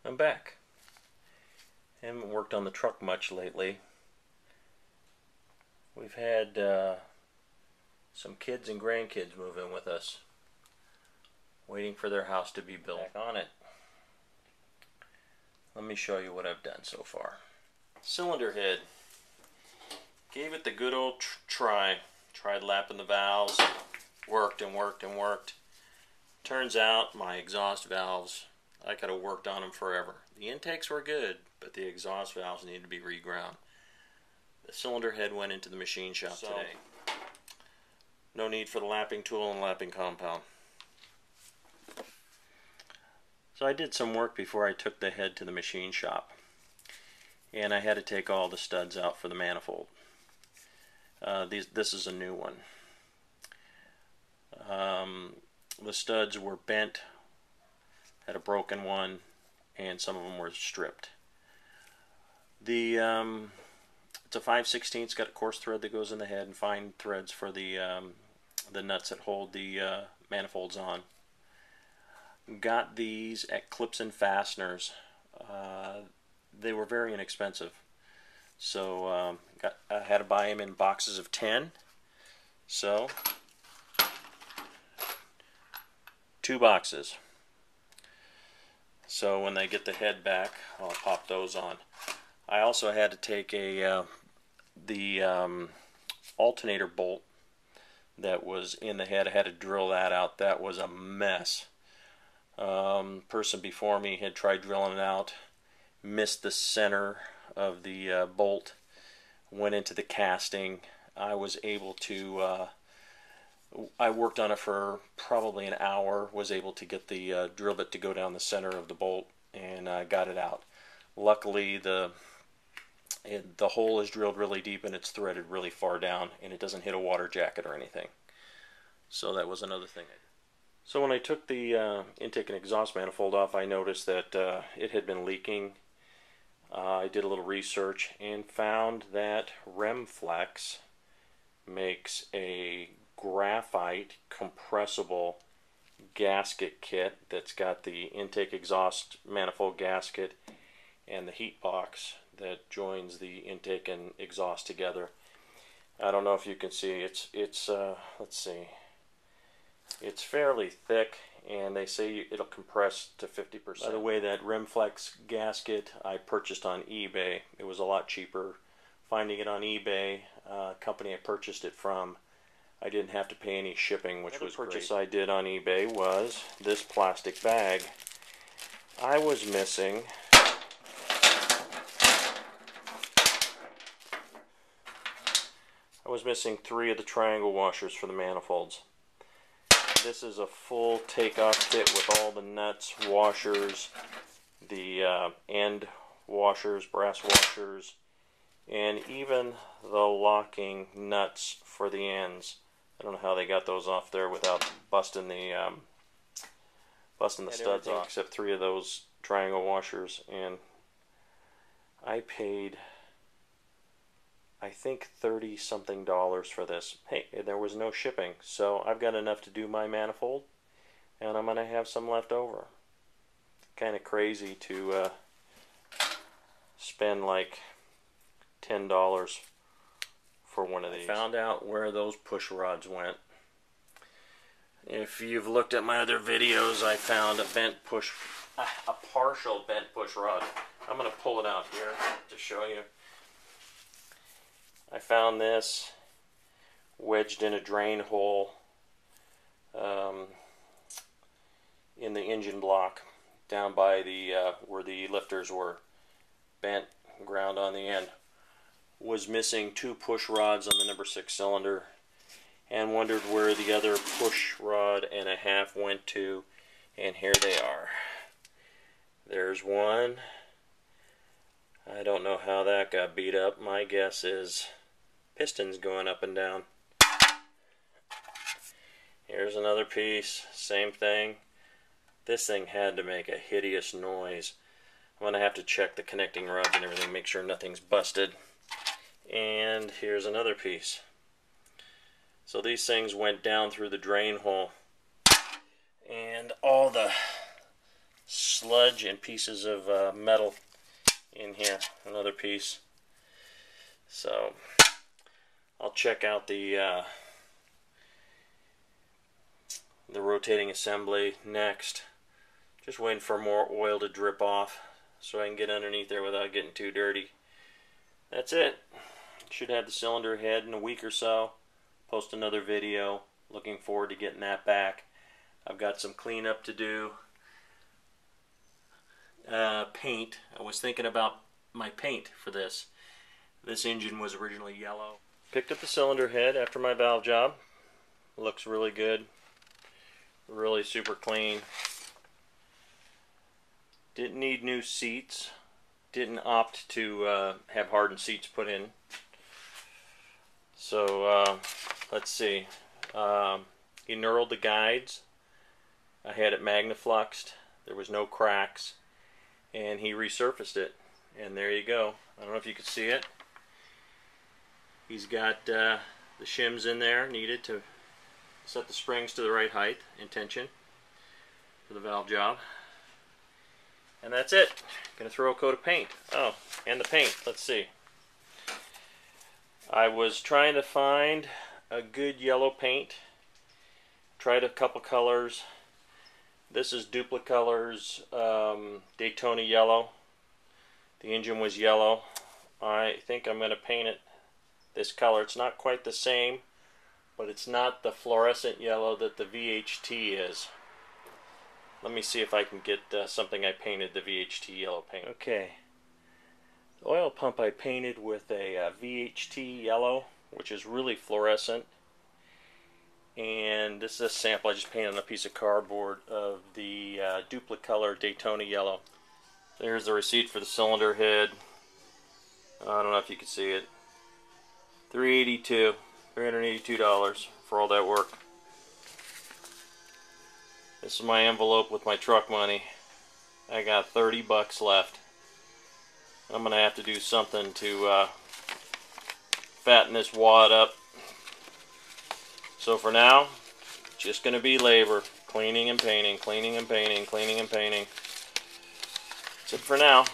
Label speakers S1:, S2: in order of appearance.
S1: I'm back. Haven't worked on the truck much lately. We've had some kids and grandkids move in with us, waiting for their house to be built. Back on it. Let me show you what I've done so far. Cylinder head. Gave it the good old try. Tried lapping the valves. Worked and worked and worked. Turns out my exhaust valves, I could have worked on them forever. The intakes were good, but the exhaust valves needed to be reground. The cylinder head went into the machine shop today. No need for the lapping tool and lapping compound. So I did some work before I took the head to the machine shop. And I had to take all the studs out for the manifold. This is a new one. The studs were bent, had a broken one, and some of them were stripped. It's a 5/16. It's got a coarse thread that goes in the head and fine threads for the nuts that hold the manifolds on. Got these at Clips and Fasteners. They were very inexpensive, so I had to buy them in boxes of 10. So 2 boxes. So when they get the head back, I'll pop those on. I also had to take the alternator bolt that was in the head. I had to drill that out. That was a mess. Person before me had tried drilling it out, missed the center of the bolt, went into the casting. I was able to I worked on it for probably an hour, was able to get the drill bit to go down the center of the bolt, and got it out. Luckily the hole is drilled really deep and it's threaded really far down, and it doesn't hit a water jacket or anything. So that was another thing I did. So when I took the intake and exhaust manifold off, I noticed that it had been leaking. I did a little research and found that Remflex makes a graphite compressible gasket kit that's got the intake exhaust manifold gasket and the heat box that joins the intake and exhaust together. I don't know if you can see, it's let's see, it's fairly thick, and they say it'll compress to 50%. By the way, that Remflex gasket I purchased on eBay. It was a lot cheaper finding it on eBay. Company I purchased it from, I didn't have to pay any shipping, which was great. The purchase I did on eBay was this plastic bag. I was missing three of the triangle washers for the manifolds. This is a full takeoff kit with all the nuts, washers, the end washers, brass washers, and even the locking nuts for the ends. I don't know how they got those off there without busting the studs off, except 3 of those triangle washers, and I paid, I think, $30-something for this. Hey, there was no shipping, so I've got enough to do my manifold, and I'm going to have some left over. Kind of crazy to spend like $10 for one of these. I found out where those push rods went. If you've looked at my other videos, I found a partial bent push rod. I'm going to pull it out here to show you. I found this wedged in a drain hole in the engine block down by the where the lifters were, bent, ground on the end. Was missing 2 push rods on the number 6 cylinder, and wondered where the other push rod and a half went to, and here they are. There's one. I don't know how that got beat up. My guess is pistons going up and down. Here's another piece, same thing. This thing had to make a hideous noise. I'm going to have to check the connecting rods and everything, make sure nothing's busted. And here's another piece. So these things went down through the drain hole, and all the sludge and pieces of metal in here. Another piece. So I'll check out the rotating assembly next. Just waiting for more oil to drip off so I can get underneath there without getting too dirty. That's it. Should have the cylinder head in a week or so. Post another video. Looking forward to getting that back. I've got some cleanup to do. Paint. I was thinking about my paint for this. This engine was originally yellow. Picked up the cylinder head after my valve job. Looks really good. Really super clean. Didn't need new seats. Didn't opt to have hardened seats put in. So let's see. He knurled the guides. I had it magnafluxed. There was no cracks. And he resurfaced it. And there you go. I don't know if you can see it. He's got the shims in there needed to set the springs to the right height and tension for the valve job. And that's it. Gonna throw a coat of paint. Oh, and the paint. Let's see. I was trying to find a good yellow paint. Tried a couple colors. This is dulpi-color's Daytona yellow. The engine was yellow. I think I'm going to paint it this color. It's not quite the same, but it's not the fluorescent yellow that the VHT is. Let me see if I can get something I painted the VHT yellow paint. Okay. The oil pump I painted with a VHT yellow, which is really fluorescent. And this is a sample I just painted on a piece of cardboard of the dulpi-color Daytona yellow. There's the receipt for the cylinder head. I don't know if you can see it. $382 for all that work. This is my envelope with my truck money. I got 30 bucks left. I'm gonna have to do something to fatten this wad up. So for now, just gonna be labor. Cleaning and painting, cleaning and painting, cleaning and painting. That's it for now.